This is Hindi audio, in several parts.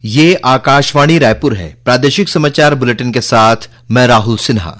ये आकाशवाणी रायपुर है। प्रादेशिक समाचार बुलेटिन के साथ मैं राहुल सिन्हा।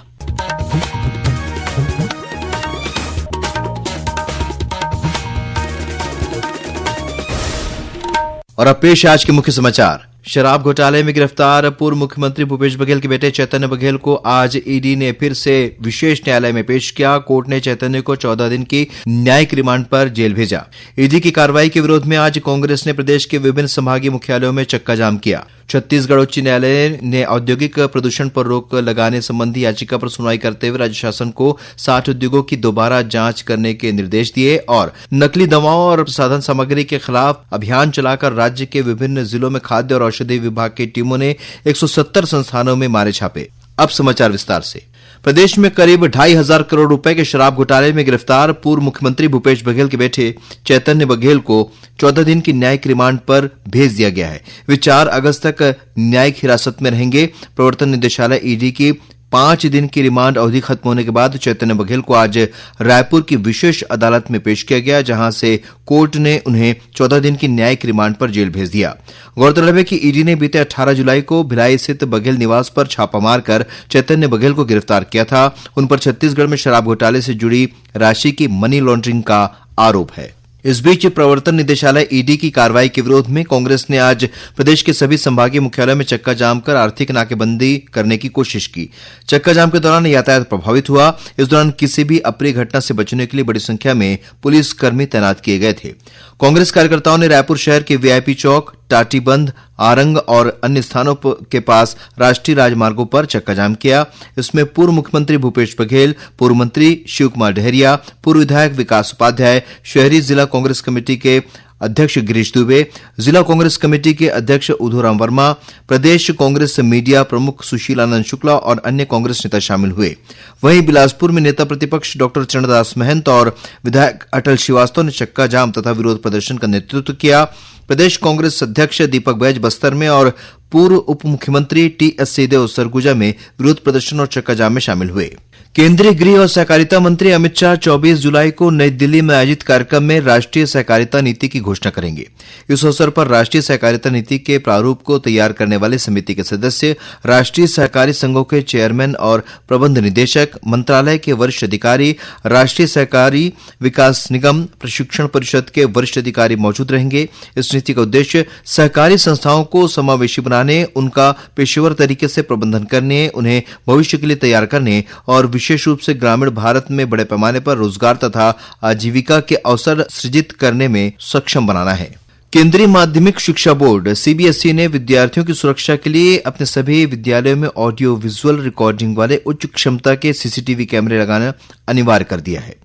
और अब पेश आज के मुख्य समाचार। शराब घोटाले में गिरफ्तार पूर्व मुख्यमंत्री भूपेश बघेल के बेटे चैतन्य बघेल को आज ईडी ने फिर से विशेष न्यायालय में पेश किया। कोर्ट ने चैतन्य को 14 दिन की न्यायिक रिमांड पर जेल भेजा। ईडी की कार्रवाई के विरोध में आज कांग्रेस ने प्रदेश के विभिन्न संभागीय मुख्यालयों में चक्का जाम किया। छत्तीसगढ़ उच्च न्यायालय ने औद्योगिक प्रदूषण पर रोक लगाने संबंधी याचिका पर सुनवाई करते हुए राज्य शासन को 60 उद्योगों की दोबारा जांच करने के निर्देश दिए और नकली दवाओं और प्रसाधन सामग्री के खिलाफ अभियान चलाकर राज्य के विभिन्न जिलों में खाद्य और औषधि विभाग की टीमों ने 170 संस्थानों में मारे छापे। अब समाचार विस्तार से। प्रदेश में करीब 2,500 करोड़ रुपए के शराब घोटाले में गिरफ्तार पूर्व मुख्यमंत्री भूपेश बघेल के बेटे चैतन्य बघेल को 14 दिन की न्यायिक रिमांड पर भेज दिया गया है। वे 4 अगस्त तक न्यायिक हिरासत में रहेंगे। प्रवर्तन निदेशालय ईडी की 5 दिन की रिमांड अवधि खत्म होने के बाद चैतन्य बघेल को आज रायपुर की विशेष अदालत में पेश किया गया, जहां से कोर्ट ने उन्हें 14 दिन की न्यायिक रिमांड पर जेल भेज दिया। गौरतलब है कि ईडी ने बीते 18 जुलाई को भिलाई स्थित बघेल निवास पर छापा मारकर चैतन्य बघेल को गिरफ्तार किया था। उन पर छत्तीसगढ़ में शराब घोटाले से जुड़ी राशि की मनी लॉन्ड्रिंग का आरोप है। इस बीच प्रवर्तन निदेशालय ईडी की कार्रवाई के विरोध में कांग्रेस ने आज प्रदेश के सभी संभागीय मुख्यालयों में चक्का जाम कर आर्थिक नाकेबंदी करने की कोशिश की। चक्का जाम के दौरान यातायात प्रभावित हुआ। इस दौरान किसी भी अप्रिय घटना से बचने के लिए बड़ी संख्या में पुलिसकर्मी तैनात किए गए थे। कांग्रेस कार्यकर्ताओं ने रायपुर शहर के वीआईपी चौक, टाटीबंध, आरंग और अन्य स्थानों के पास राष्ट्रीय राजमार्गों पर चक्का जाम किया। इसमें पूर्व मुख्यमंत्री भूपेश बघेल, पूर्व मंत्री शिव कुमार डहरिया, पूर्व विधायक विकास उपाध्याय, शहरी जिला कांग्रेस कमेटी के अध्यक्ष गिरीश दुबे, जिला कांग्रेस कमेटी के अध्यक्ष उधोराम वर्मा, प्रदेश कांग्रेस मीडिया प्रमुख सुशील आनंद शुक्ला और अन्य कांग्रेस नेता शामिल हुए। वहीं बिलासपुर में नेता प्रतिपक्ष डॉक्टर चरणदास महंत और विधायक अटल श्रीवास्तव ने चक्का जाम तथा विरोध प्रदर्शन का नेतृत्व किया। प्रदेश कांग्रेस अध्यक्ष दीपक बैज बस्तर में और पूर्व उप मुख्यमंत्री टीएस सिंहदेव सरगुजा में विरोध प्रदर्शन और चक्का जाम में शामिल हुए। केंद्रीय गृह और सहकारिता मंत्री अमित शाह 24 जुलाई को नई दिल्ली में आयोजित कार्यक्रम में राष्ट्रीय सहकारिता नीति की घोषणा करेंगे। इस अवसर पर राष्ट्रीय सहकारिता नीति के प्रारूप को तैयार करने वाले समिति के सदस्य, राष्ट्रीय सहकारी संघों के चेयरमैन और प्रबंध निदेशक, मंत्रालय के वरिष्ठ अधिकारी, राष्ट्रीय सहकारी विकास निगम प्रशिक्षण परिषद के वरिष्ठ अधिकारी मौजूद रहेंगे। इस नीति का उद्देश्य सहकारी संस्थाओं को समावेशी बनाने, उनका पेशेवर तरीके से प्रबंधन करने, उन्हें भविष्य के लिए तैयार करने और विशेष रूप से ग्रामीण भारत में बड़े पैमाने पर रोजगार तथा आजीविका के अवसर सृजित करने में सक्षम बनाना है। केंद्रीय माध्यमिक शिक्षा बोर्ड सीबीएसई ने विद्यार्थियों की सुरक्षा के लिए अपने सभी विद्यालयों में ऑडियो विजुअल रिकॉर्डिंग वाले उच्च क्षमता के सीसीटीवी कैमरे लगाना अनिवार्य कर दिया है।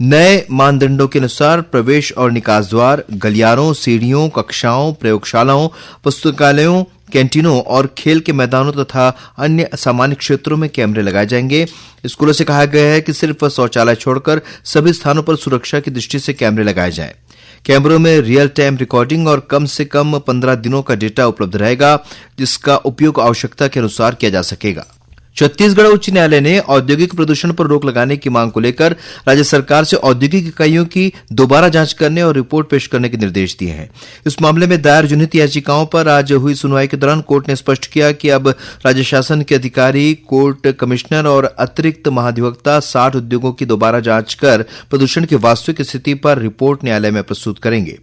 नए मानदंडों के अनुसार प्रवेश और निकास द्वार, गलियारों, सीढ़ियों, कक्षाओं, प्रयोगशालाओं, पुस्तकालयों, कैंटीनों और खेल के मैदानों तथा अन्य सामान्य क्षेत्रों में कैमरे लगाए जाएंगे। स्कूलों से कहा गया है कि सिर्फ शौचालय छोड़कर सभी स्थानों पर सुरक्षा की दृष्टि से कैमरे लगाए जाएं। कैमरों में रियल टाइम रिकॉर्डिंग और कम से कम 15 दिनों का डेटा उपलब्ध रहेगा, जिसका उपयोग आवश्यकता के अनुसार किया जा सकेगा। छत्तीसगढ़ उच्च न्यायालय ने औद्योगिक प्रदूषण पर रोक लगाने की मांग को लेकर राज्य सरकार से औद्योगिक इकाइयों की दोबारा जांच करने और रिपोर्ट पेश करने के निर्देश दिए हैं। इस मामले में दायर जनहित याचिकाओं पर आज हुई सुनवाई के दौरान कोर्ट ने स्पष्ट किया कि अब राज्य शासन के अधिकारी, कोर्ट कमिश्नर और अतिरिक्त महाधिवक्ता 60 उद्योगों की दोबारा जांच कर प्रदूषण की वास्तविक स्थिति पर रिपोर्ट न्यायालय में प्रस्तुत करेंगे।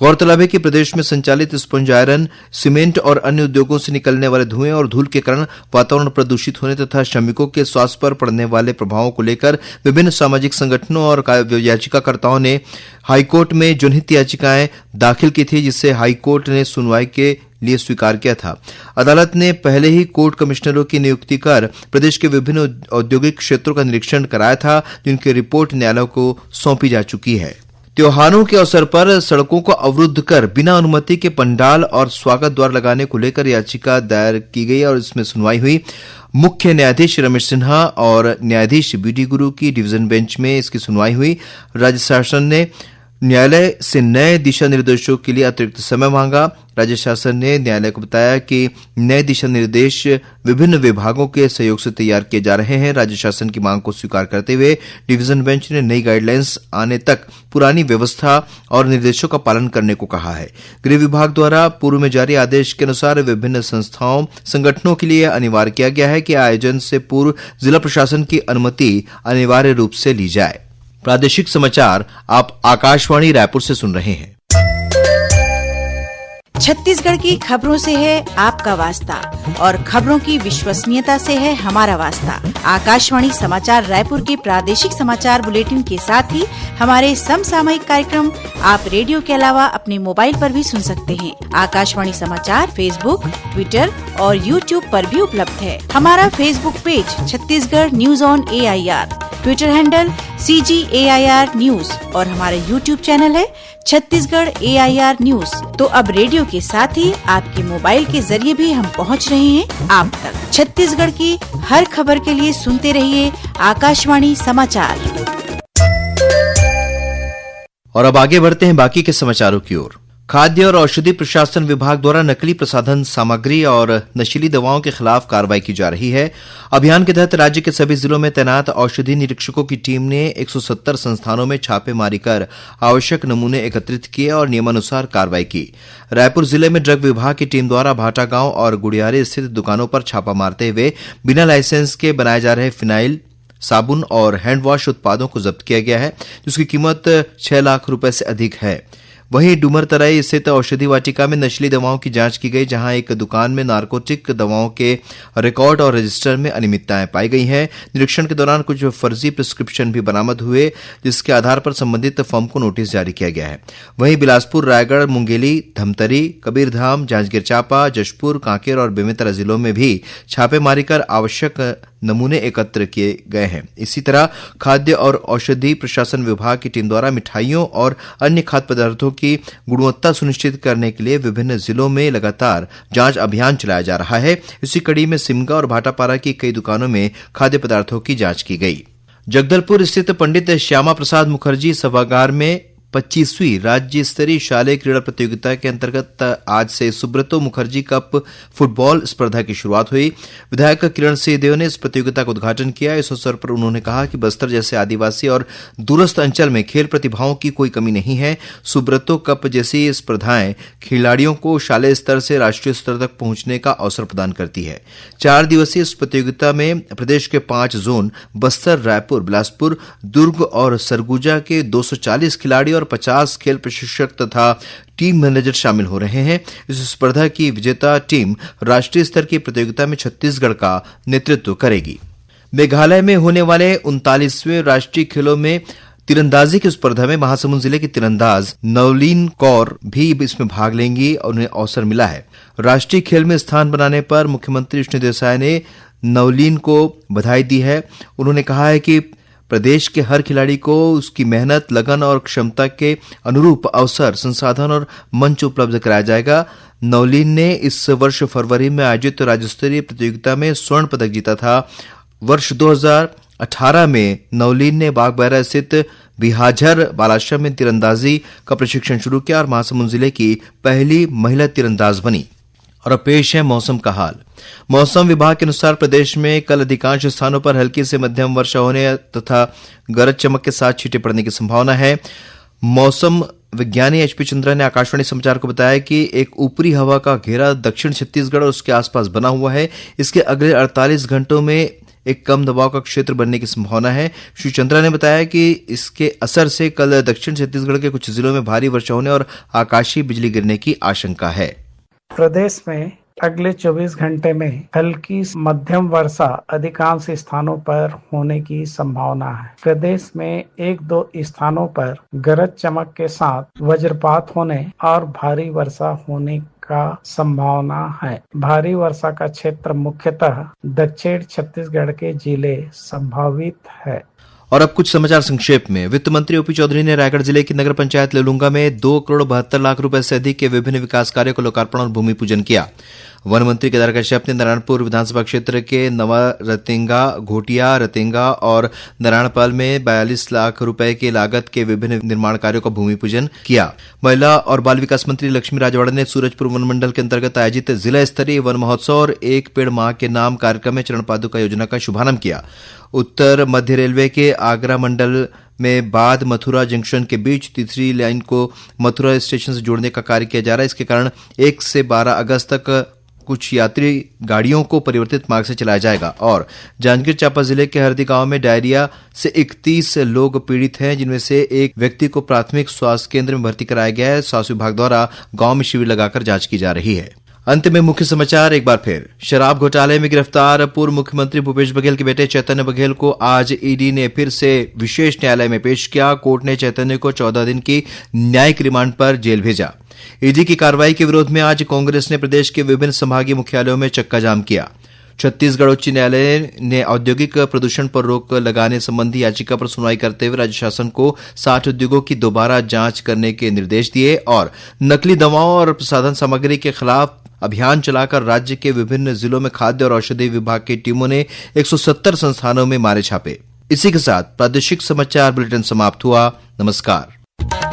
गौरतलब है कि प्रदेश में संचालित स्पंज आयरन, सीमेंट और अन्य उद्योगों से निकलने वाले धुएं और धूल के कारण वातावरण प्रदूषित होने तथा श्रमिकों के स्वास्थ्य पर पड़ने वाले प्रभावों को लेकर विभिन्न सामाजिक संगठनों और याचिकाकर्ताओं ने हाईकोर्ट में जनहित याचिकाएं दाखिल की थी, जिसे हाईकोर्ट ने सुनवाई के लिए स्वीकार किया था। अदालत ने पहले ही कोर्ट कमिश्नरों की नियुक्ति कर प्रदेश के विभिन्न औद्योगिक क्षेत्रों का निरीक्षण कराया था, जिनकी रिपोर्ट न्यायालय को सौंपी जा चुकी है। त्योहारों के अवसर पर सड़कों को अवरुद्ध कर बिना अनुमति के पंडाल और स्वागत द्वार लगाने को लेकर याचिका दायर की गई और इसमें सुनवाई हुई। मुख्य न्यायाधीश रमेश सिन्हा और न्यायाधीश बीडी गुरु की डिवीजन बेंच में इसकी सुनवाई हुई। राज्य शासन ने न्यायालय से नए दिशा निर्देशों के लिए अतिरिक्त समय मांगा। राज्य शासन ने न्यायालय को बताया कि नए दिशा निर्देश विभिन्न विभागों के सहयोग से तैयार किए जा रहे हैं। राज्य शासन की मांग को स्वीकार करते हुए डिवीजन बेंच ने नई गाइडलाइंस आने तक पुरानी व्यवस्था और निर्देशों का पालन करने को कहा है। गृह विभाग द्वारा पूर्व में जारी आदेश के अनुसार विभिन्न संस्थाओं संगठनों के लिए अनिवार्य किया गया है कि आयोजन से पूर्व जिला प्रशासन की अनुमति अनिवार्य रूप से ली जाए। प्रादेशिक समाचार आप आकाशवाणी रायपुर से सुन रहे हैं। छत्तीसगढ़ की खबरों से है आपका वास्ता और खबरों की विश्वसनीयता से है हमारा वास्ता। आकाशवाणी समाचार रायपुर के प्रादेशिक समाचार बुलेटिन के साथ ही हमारे समसामयिक कार्यक्रम आप रेडियो के अलावा अपने मोबाइल पर भी सुन सकते हैं। आकाशवाणी समाचार फेसबुक, ट्विटर और यूट्यूब पर भी उपलब्ध है। हमारा Facebook page Chhattisgarh news on AIR, Twitter handle CGAIR news और हमारा यूट्यूब चैनल है छत्तीसगढ़ AIR न्यूज। तो अब रेडियो के साथ ही आपके मोबाइल के जरिए भी हम पहुंच रहे हैं आप तक। छत्तीसगढ़ की हर खबर के लिए सुनते रहिए आकाशवाणी समाचार। और अब आगे बढ़ते हैं बाकी के समाचारों की ओर। खाद्य और औषधि प्रशासन विभाग द्वारा नकली प्रसाधन सामग्री और नशीली दवाओं के खिलाफ कार्रवाई की जा रही है। अभियान के तहत राज्य के सभी जिलों में तैनात औषधि निरीक्षकों की टीम ने 170 संस्थानों में छापेमारी कर आवश्यक नमूने एकत्रित किए और नियमानुसार कार्रवाई की। रायपुर जिले में ड्रग विभाग की टीम द्वारा भाटा गांव और गुड़ियारी स्थित दुकानों पर छापा मारते हुए बिना लाइसेंस के बनाए जा रहे फिनाइल, साबुन और हैंड वॉश उत्पादों को जब्त किया गया है, जिसकी कीमत 6 लाख रुपए से अधिक है। वहीं डूमरतराई स्थित औषधि वाटिका में नशीली दवाओं की जांच की गई, जहां एक दुकान में नारकोटिक दवाओं के रिकॉर्ड और रजिस्टर में अनियमितताएं पाई गई हैं। निरीक्षण के दौरान कुछ फर्जी प्रिस्क्रिप्शन भी बरामद हुए, जिसके आधार पर संबंधित फर्म को नोटिस जारी किया गया है। वहीं बिलासपुर, रायगढ़, मुंगेली, धमतरी, कबीरधाम, जांजगीर चांपा, जशपुर, कांकेर और बेमेतरा जिलों में भी छापेमारी कर आवश्यक नमूने एकत्र किए गए हैं। इसी तरह खाद्य और औषधि प्रशासन विभाग की टीम द्वारा मिठाइयों और अन्य खाद्य पदार्थों की गुणवत्ता सुनिश्चित करने के लिए विभिन्न जिलों में लगातार जांच अभियान चलाया जा रहा है। इसी कड़ी में सिमगा और भाटापारा की कई दुकानों में खाद्य पदार्थों की जांच की गई। जगदलपुर स्थित पंडित श्यामा प्रसाद मुखर्जी सभागार में 25वीं राज्य स्तरीय शालेय क्रीड़ा प्रतियोगिता के अंतर्गत आज से सुब्रतो मुखर्जी कप फुटबॉल स्पर्धा की शुरुआत हुई। विधायक किरण सिंहदेव ने इस प्रतियोगिता का उद्घाटन किया। इस अवसर पर उन्होंने कहा कि बस्तर जैसे आदिवासी और दूरस्थ अंचल में खेल प्रतिभाओं की कोई कमी नहीं है। सुब्रतो कप जैसी स्पर्धाएं खिलाड़ियों को शालेय स्तर से राष्ट्रीय स्तर तक पहुंचने का अवसर प्रदान करती है। 4 दिवसीय इस प्रतियोगिता में प्रदेश के 5 जोन बस्तर, रायपुर, बिलासपुर, दुर्ग और सरगुजा के 240 खिलाड़ी 50 खेल प्रशिक्षक तथा टीम मैनेजर शामिल हो रहे हैं। इस स्पर्धा की विजेता टीम राष्ट्रीय स्तर की प्रतियोगिता में छत्तीसगढ़ का नेतृत्व करेगी। मेघालय में होने वाले 39वें राष्ट्रीय खेलों में तीरंदाजी की स्पर्धा में महासमुंद जिले की तीरंदाज नवलीन कौर भी इसमें भाग लेंगी और उन्हें अवसर मिला है। राष्ट्रीय खेल में स्थान बनाने पर मुख्यमंत्री विष्णु देसाई ने नवलीन को बधाई दी है। उन्होंने कहा है कि प्रदेश के हर खिलाड़ी को उसकी मेहनत, लगन और क्षमता के अनुरूप अवसर, संसाधन और मंच उपलब्ध कराया जाएगा। नवलीन ने इस वर्ष फरवरी में आयोजित राज्य स्तरीय प्रतियोगिता में स्वर्ण पदक जीता था। वर्ष 2018 में नवलीन ने बागबाहरा स्थित बिहाझर बालाश्रम में तीरंदाजी का प्रशिक्षण शुरू किया और महासमुंद जिले की पहली महिला तीरंदाज बनी। और अब पेश है मौसम का हाल। मौसम विभाग के अनुसार प्रदेश में कल अधिकांश स्थानों पर हल्की से मध्यम वर्षा होने तथा गरज चमक के साथ छींटे पड़ने की संभावना है। मौसम विज्ञानी HP चंद्रा ने आकाशवाणी समाचार को बताया कि एक ऊपरी हवा का घेरा दक्षिण छत्तीसगढ़ और उसके आसपास बना हुआ है। इसके अगले 48 घंटों में एक कम दबाव का क्षेत्र बनने की संभावना है। श्री चंद्रा ने बताया कि इसके असर से कल दक्षिण छत्तीसगढ़ के कुछ जिलों में भारी वर्षा होने और आकाशीय बिजली गिरने की आशंका है। प्रदेश में अगले 24 घंटे में हल्की मध्यम वर्षा अधिकांश स्थानों पर होने की संभावना है। प्रदेश में 1-2 स्थानों पर गरज चमक के साथ वज्रपात होने और भारी वर्षा होने का संभावना है। भारी वर्षा का क्षेत्र मुख्यतः दक्षिण छत्तीसगढ़ के जिले संभावित है। और अब कुछ समाचार संक्षेप में। वित्त मंत्री ओपी चौधरी ने रायगढ़ जिले की नगर पंचायत ललूंगा में 2 करोड़ 72 लाख रुपए से अधिक के विभिन्न विकास कार्यों का लोकार्पण और भूमि पूजन किया। वन मंत्री केदार कश्यप ने नारायणपुर विधानसभा क्षेत्र के नवा रतेंगा, घोटिया, रतेंगा और नारायणपाल में 42 लाख रुपए की लागत के विभिन्न निर्माण कार्यों का भूमि पूजन किया। महिला और बाल विकास मंत्री लक्ष्मी राजवाड़ा ने सूरजपुर वन मंडल के अंतर्गत आयोजित जिला स्तरीय वन महोत्सव और एक पेड़ मां के नाम कार्यक्रम में चरण पादुका योजना का शुभारंभ किया। उत्तर मध्य रेलवे के आगरा मंडल में बाद मथुरा जंक्शन के बीच तीसरी लाइन को मथुरा स्टेशन से जोड़ने का कार्य किया जा रहा है। इसके कारण 1 से 12 अगस्त तक कुछ यात्री गाड़ियों को परिवर्तित मार्ग से चलाया जाएगा। और जांजगीर चांपा जिले के हरदी गांव में डायरिया से 31 लोग पीड़ित हैं, जिनमें से एक व्यक्ति को प्राथमिक स्वास्थ्य केंद्र में भर्ती कराया गया है। स्वास्थ्य विभाग द्वारा गांव में शिविर लगाकर जांच की जा रही है। अंत में मुख्य समाचार एक बार फिर। शराब घोटाले में गिरफ्तार पूर्व मुख्यमंत्री भूपेश बघेल के बेटे चैतन्य बघेल को आज ईडी ने फिर से विशेष न्यायालय में पेश किया। कोर्ट ने चैतन्य को 14 दिन की न्यायिक रिमांड पर जेल भेजा। ईडी की कार्रवाई के विरोध में आज कांग्रेस ने प्रदेश के विभिन्न संभागीय मुख्यालयों में चक्का जाम किया। छत्तीसगढ़ उच्च न्यायालय ने औद्योगिक प्रदूषण पर रोक लगाने संबंधी याचिका पर सुनवाई करते हुए राज्य शासन को 60 उद्योगों की दोबारा जांच करने के निर्देश दिए और नकली दवाओं और प्रसाधन सामग्री के खिलाफ अभियान चलाकर राज्य के विभिन्न जिलों में खाद्य और औषधि विभाग की टीमों ने 170 संस्थानों में मारे छापे। इसी के साथ प्रादेशिक समाचार बुलेटिन समाप्त हुआ। नमस्कार।